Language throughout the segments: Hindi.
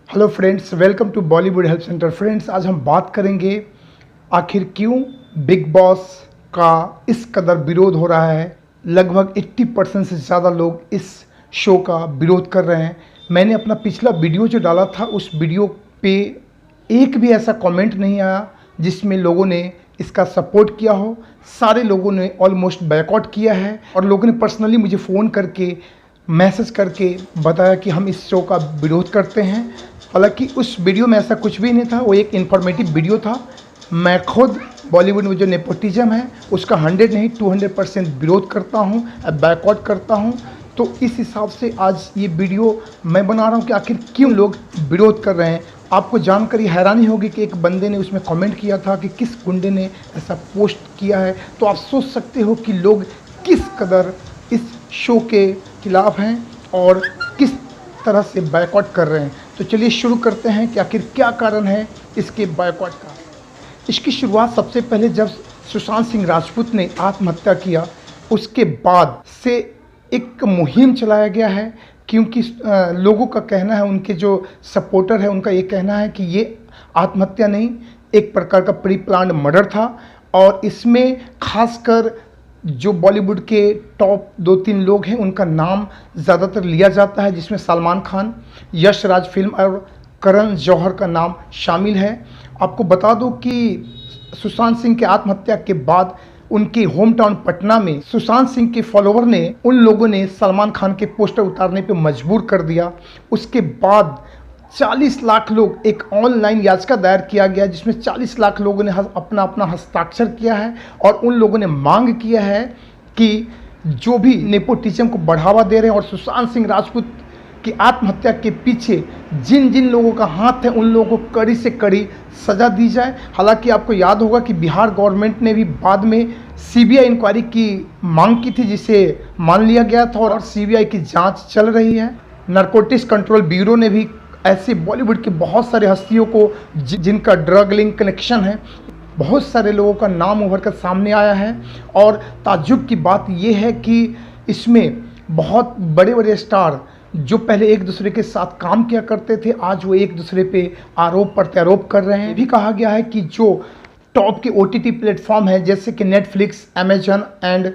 Hello friends, welcome to Bollywood help center. Friends, आज हम बात करेंगे आखिर क्यों बिग बॉस का इस कदर विरोध हो रहा है। लगभग 80% से ज़्यादा लोग इस शो का विरोध कर रहे हैं। मैंने अपना पिछला वीडियो जो डाला था उस वीडियो पे एक भी ऐसा कमेंट नहीं आया जिसमें लोगों ने इसका सपोर्ट किया हो। सारे लोगों ने ऑलमोस्ट बैकआउट किया है और लोगों ने पर्सनली मुझे फ़ोन करके मैसेज करके बताया कि हम इस शो का विरोध करते हैं। हालांकि उस वीडियो में ऐसा कुछ भी नहीं था, वो एक इन्फॉर्मेटिव वीडियो था। मैं खुद बॉलीवुड में जो नेपोटिज्म है उसका 100 नहीं 200% विरोध करता हूँ, बैकआउट करता हूँ। तो इस हिसाब से आज ये वीडियो मैं बना रहा हूँ कि आखिर क्यों लोग विरोध कर रहे हैं। आपको जानकर ये हैरानी होगी कि एक बंदे ने उसमें कमेंट किया था कि किस गुंडे ने ऐसा पोस्ट किया है। तो आप सोच सकते हो कि लोग किस कदर इस शो के खिलाफ़ हैं और किस तरह से बायकॉट कर रहे हैं। तो चलिए शुरू करते हैं कि आखिर क्या कारण है इसके बायकॉट का। इसकी शुरुआत सबसे पहले जब सुशांत सिंह राजपूत ने आत्महत्या किया उसके बाद से एक मुहिम चलाया गया है। क्योंकि लोगों का कहना है, उनके जो सपोर्टर है उनका ये कहना है कि ये आत्महत्या नहीं, एक प्रकार का प्री प्लान्ड मर्डर था। और इसमें खासकर जो बॉलीवुड के टॉप 2-3 लोग हैं उनका नाम ज़्यादातर लिया जाता है, जिसमें सलमान खान, यश राज फिल्म और करण जौहर का नाम शामिल है। आपको बता दूं कि सुशांत सिंह के आत्महत्या के बाद उनके होम टाउन पटना में सुशांत सिंह के फॉलोवर ने उन लोगों ने सलमान खान के पोस्टर उतारने पे मजबूर कर दिया। उसके बाद 40 लाख लोग, एक ऑनलाइन याचिका दायर किया गया जिसमें 40 लाख लोगों ने अपना अपना हस्ताक्षर किया है और उन लोगों ने मांग किया है कि जो भी नेपोटिज्म को बढ़ावा दे रहे हैं और सुशांत सिंह राजपूत की आत्महत्या के पीछे जिन जिन लोगों का हाथ है उन लोगों को कड़ी से कड़ी सज़ा दी जाए। हालांकि आपको याद होगा कि बिहार गवर्नमेंट ने भी बाद में सीबीआई इंक्वायरी की मांग की थी, जिसे मान लिया गया था और सीबीआई की जांच चल रही है। नारकोटिक्स कंट्रोल ब्यूरो ने भी ऐसे बॉलीवुड के बहुत सारे हस्तियों को जिनका ड्रग लिंक कनेक्शन है, बहुत सारे लोगों का नाम उभर कर सामने आया है। और ताज्जुब की बात यह है कि इसमें बहुत बड़े बड़े स्टार जो पहले एक दूसरे के साथ काम किया करते थे, आज वो एक दूसरे पे आरोप प्रत्यारोप कर रहे हैं। ये भी कहा गया है कि जो टॉप के OTT प्लेटफॉर्म है जैसे कि नेटफ्लिक्स, अमेजन एंड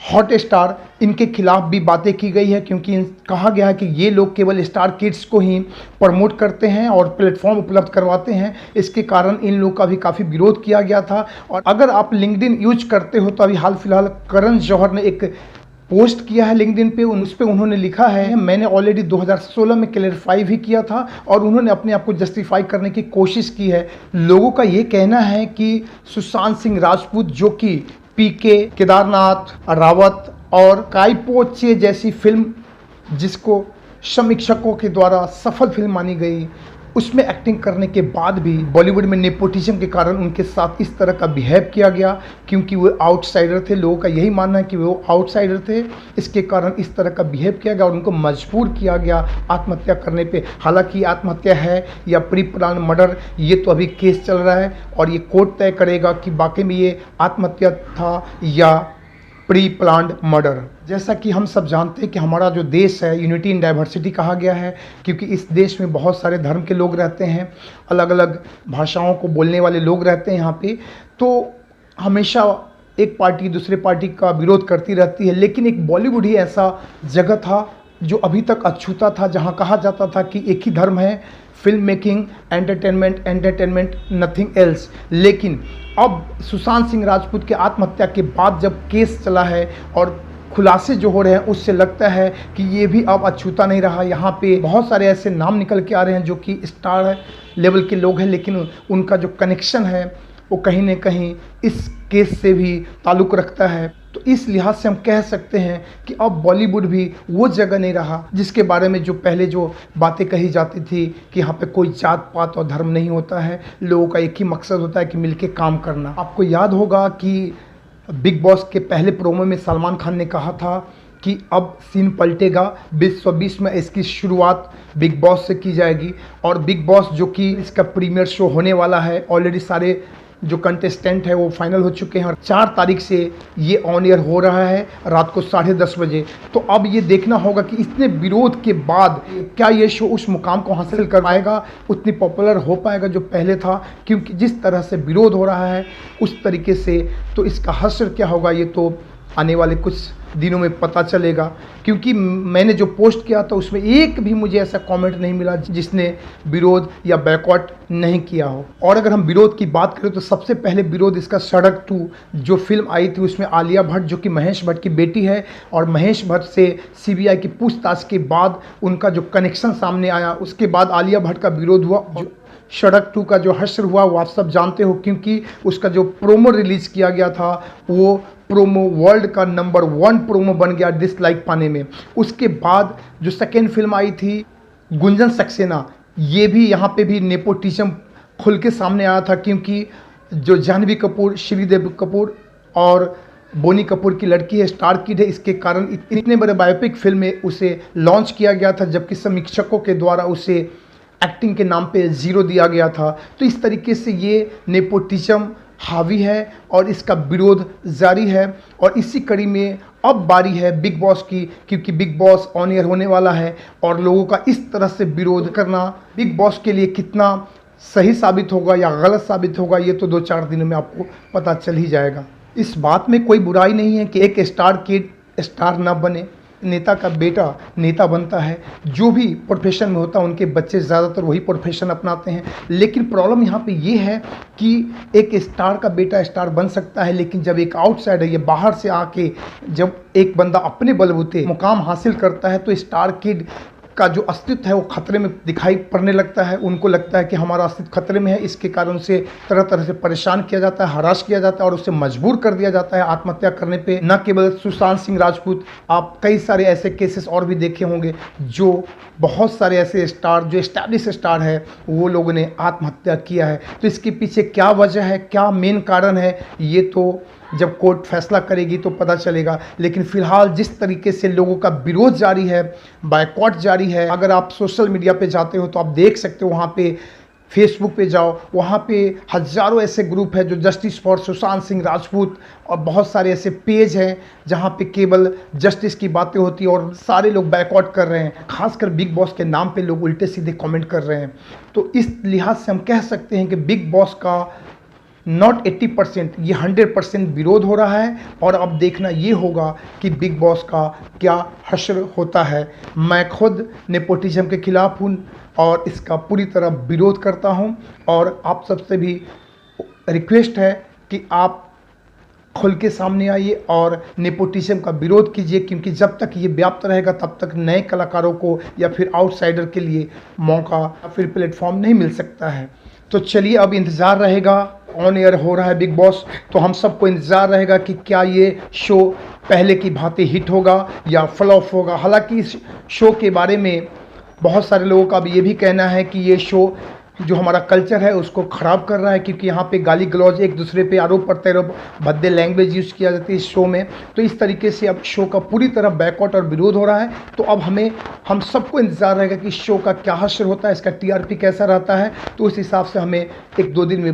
हॉटस्टार, इनके खिलाफ भी बातें की गई है, क्योंकि कहा गया है कि ये लोग केवल स्टार किड्स को ही प्रमोट करते हैं और प्लेटफॉर्म उपलब्ध करवाते हैं। इसके कारण इन लोग का भी काफ़ी विरोध किया गया था। और अगर आप लिंक्डइन यूज करते हो तो अभी हाल फिलहाल करण जौहर ने एक पोस्ट किया है लिंक्डइन पे, उस पर उन्होंने लिखा है, मैंने ऑलरेडी 2016 में क्लैरिफाई भी किया था। और उन्होंने अपने आप को जस्टिफाई करने की कोशिश की है। लोगों का ये कहना है कि सुशांत सिंह राजपूत जो कि पीके, केदारनाथ, रावत और काइपोचे जैसी फिल्म जिसको समीक्षकों के द्वारा सफल फिल्म मानी गई, उसमें एक्टिंग करने के बाद भी बॉलीवुड में नेपोटिज्म के कारण उनके साथ इस तरह का बिहेव किया गया, क्योंकि वो आउटसाइडर थे। लोगों का यही मानना है कि वो आउटसाइडर थे, इसके कारण इस तरह का बिहेव किया गया और उनको मजबूर किया गया आत्महत्या करने पे। हालांकि आत्महत्या है या प्री प्लान मर्डर, ये तो अभी केस चल रहा है और ये कोर्ट तय करेगा कि वाकई में ये आत्महत्या था या प्री प्लान्ड मर्डर। जैसा कि हम सब जानते हैं कि हमारा जो देश है यूनिटी इन डाइवर्सिटी कहा गया है, क्योंकि इस देश में बहुत सारे धर्म के लोग रहते हैं, अलग अलग भाषाओं को बोलने वाले लोग रहते हैं यहाँ पे। तो हमेशा एक पार्टी दूसरे पार्टी का विरोध करती रहती है, लेकिन एक बॉलीवुड ही ऐसा जगह था जो अभी तक अछूता था, जहाँ कहा जाता था कि एक ही धर्म है, film making, entertainment, nothing else. लेकिन अब सुशांत सिंह राजपूत के आत्महत्या के बाद जब केस चला है और खुलासे जो हो रहे हैं, उससे लगता है कि ये भी अब अछूता नहीं रहा। यहाँ पे बहुत सारे ऐसे नाम निकल के आ रहे हैं जो कि स्टार लेवल के लोग हैं, लेकिन उनका जो कनेक्शन है वो कहीं ना कहीं इस केस से भी ताल्लुक़ रखता है। तो इस लिहाज से हम कह सकते हैं कि अब बॉलीवुड भी वो जगह नहीं रहा जिसके बारे में जो पहले जो बातें कही जाती थी कि यहाँ पे कोई जात पात और धर्म नहीं होता है, लोगों का एक ही मकसद होता है कि मिलके काम करना। आपको याद होगा कि बिग बॉस के पहले प्रोमो में सलमान खान ने कहा था कि अब सीन पलटेगा, 2020 में इसकी शुरुआत बिग बॉस से की जाएगी। और बिग बॉस जो कि इसका प्रीमियर शो होने वाला है, ऑलरेडी सारे जो कंटेस्टेंट है वो फाइनल हो चुके हैं और 4 तारीख से ये ऑन एयर हो रहा है रात को 10:30 बजे। तो अब ये देखना होगा कि इतने विरोध के बाद क्या ये शो उस मुकाम को हासिल कर पाएगा, उतनी पॉपुलर हो पाएगा जो पहले था। क्योंकि जिस तरह से विरोध हो रहा है उस तरीके से तो इसका हश्र क्या होगा ये तो आने वाले कुछ दिनों में पता चलेगा। क्योंकि मैंने जो पोस्ट किया था उसमें एक भी मुझे ऐसा कमेंट नहीं मिला जिसने विरोध या बैकआउट नहीं किया हो। और अगर हम विरोध की बात करें तो सबसे पहले विरोध इसका सड़क 2 जो फिल्म आई थी, उसमें आलिया भट्ट जो कि महेश भट्ट की बेटी है और महेश भट्ट से सीबीआई की पूछताछ के बाद उनका जो कनेक्शन सामने आया, उसके बाद आलिया भट्ट का विरोध हुआ। जो सड़क 2 का जो हश्र हुआ वो आप सब जानते हो, क्योंकि उसका जो प्रोमो रिलीज़ किया गया था वो प्रोमो वर्ल्ड का नंबर 1 प्रोमो बन गया डिसलाइक पाने में। उसके बाद जो सेकेंड फिल्म आई थी गुंजन सक्सेना, ये भी यहाँ पे भी नेपोटिज्म खुल के सामने आया था। क्योंकि जो जाह्नवी कपूर, श्रीदेव कपूर और बोनी कपूर की लड़की है, स्टार किड है, इसके कारण इतने बड़े बायोपिक फिल्म में उसे लॉन्च किया गया था, जबकि समीक्षकों के द्वारा उसे एक्टिंग के नाम पे 0 दिया गया था। तो इस तरीके से ये नेपोटिज्म हावी है और इसका विरोध जारी है। और इसी कड़ी में अब बारी है बिग बॉस की, क्योंकि बिग बॉस ऑन एयर होने वाला है और लोगों का इस तरह से विरोध करना बिग बॉस के लिए कितना सही साबित होगा या गलत साबित होगा ये तो 2-4 दिनों में आपको पता चल ही जाएगा। इस बात में कोई बुराई नहीं है कि एक स्टार किड स्टार ना बने, नेता का बेटा नेता बनता है। जो भी प्रोफेशन में होता है उनके बच्चे ज़्यादातर वही प्रोफेशन अपनाते हैं। लेकिन प्रॉब्लम यहाँ पे ये है कि एक स्टार का बेटा स्टार बन सकता है, लेकिन जब एक आउटसाइडर ये बाहर से आके जब एक बंदा अपने बलबूते मुकाम हासिल करता है तो स्टार किड का जो अस्तित्व है वो खतरे में दिखाई पड़ने लगता है। उनको लगता है कि हमारा अस्तित्व खतरे में है, इसके कारण से तरह तरह से परेशान किया जाता है, हरास किया जाता है और उसे मजबूर कर दिया जाता है आत्महत्या करने पे। न केवल सुशांत सिंह राजपूत, आप कई सारे ऐसे केसेस और भी देखे होंगे जो बहुत सारे ऐसे स्टार जो एस्टैब्लिश स्टार है वो लोगों ने आत्महत्या किया है। तो इसके पीछे क्या वजह है, क्या मेन कारण है, ये तो जब कोर्ट फैसला करेगी तो पता चलेगा। लेकिन फिलहाल जिस तरीके से लोगों का विरोध जारी है, बायकॉट जारी है, अगर आप सोशल मीडिया पे जाते हो तो आप देख सकते हो, वहाँ पे फेसबुक पे जाओ, वहाँ पे हज़ारों ऐसे ग्रुप है जो जस्टिस फॉर सुशांत सिंह राजपूत और बहुत सारे ऐसे पेज हैं जहाँ पे केवल जस्टिस की बातें होती है और सारे लोग बैकआउट कर रहे हैं। खासकर बिग बॉस के नाम पे लोग उल्टे सीधे कमेंट कर रहे हैं। तो इस लिहाज से हम कह सकते हैं कि बिग बॉस का नॉट 80%, ये 100% विरोध हो रहा है। और अब देखना ये होगा कि बिग बॉस का क्या हश्र होता है। मैं खुद नेपोटिज्म के खिलाफ हूँ और इसका पूरी तरह विरोध करता हूँ और आप सबसे भी रिक्वेस्ट है कि आप खुल के सामने आइए और नेपोटिज्म का विरोध कीजिए, क्योंकि जब तक ये व्याप्त रहेगा तब तक नए कलाकारों को या फिर आउटसाइडर के लिए मौका या फिर प्लेटफॉर्म नहीं मिल सकता है। तो चलिए अब इंतज़ार रहेगा, ऑन एयर हो रहा है बिग बॉस, तो हम सबको इंतज़ार रहेगा कि क्या ये शो पहले की भांति हिट होगा या फ्लॉप होगा। हालांकि इस शो के बारे में बहुत सारे लोगों का भी ये भी कहना है कि ये शो जो हमारा कल्चर है उसको ख़राब कर रहा है, क्योंकि यहाँ पे गाली गलौज एक दूसरे पे आरोप प्रत्यारोप भद्दे लैंग्वेज यूज़ किया जाती है इस शो में। तो इस तरीके से अब शो का पूरी तरह बैकआउट और विरोध हो रहा है। तो अब हम सबको इंतज़ार रहेगा कि शो का क्या हश्र होता है, इसका टीआरपी कैसा रहता है। तो उस हिसाब से हमें 1-2 दिन में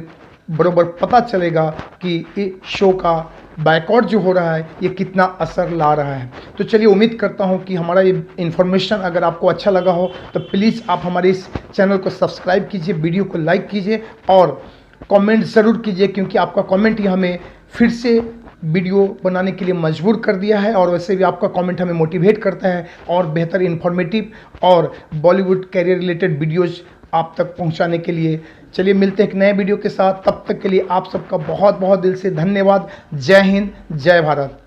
बरोबर पता चलेगा कि इस शो का बैकआउट जो हो रहा है ये कितना असर ला रहा है। तो चलिए उम्मीद करता हूँ कि हमारा ये इन्फॉर्मेशन अगर आपको अच्छा लगा हो तो प्लीज़ आप हमारे इस चैनल को सब्सक्राइब कीजिए, वीडियो को लाइक कीजिए और कमेंट ज़रूर कीजिए, क्योंकि आपका कमेंट ही हमें फिर से वीडियो बनाने के लिए मजबूर कर दिया है। और वैसे भी आपका कमेंट हमें मोटिवेट करता है और बेहतर इन्फॉर्मेटिव और बॉलीवुड कैरियर रिलेटेड वीडियोज़ आप तक पहुंचाने के लिए। चलिए मिलते हैं एक नए वीडियो के साथ, तब तक के लिए आप सबका बहुत बहुत दिल से धन्यवाद। जय हिंद, जय भारत।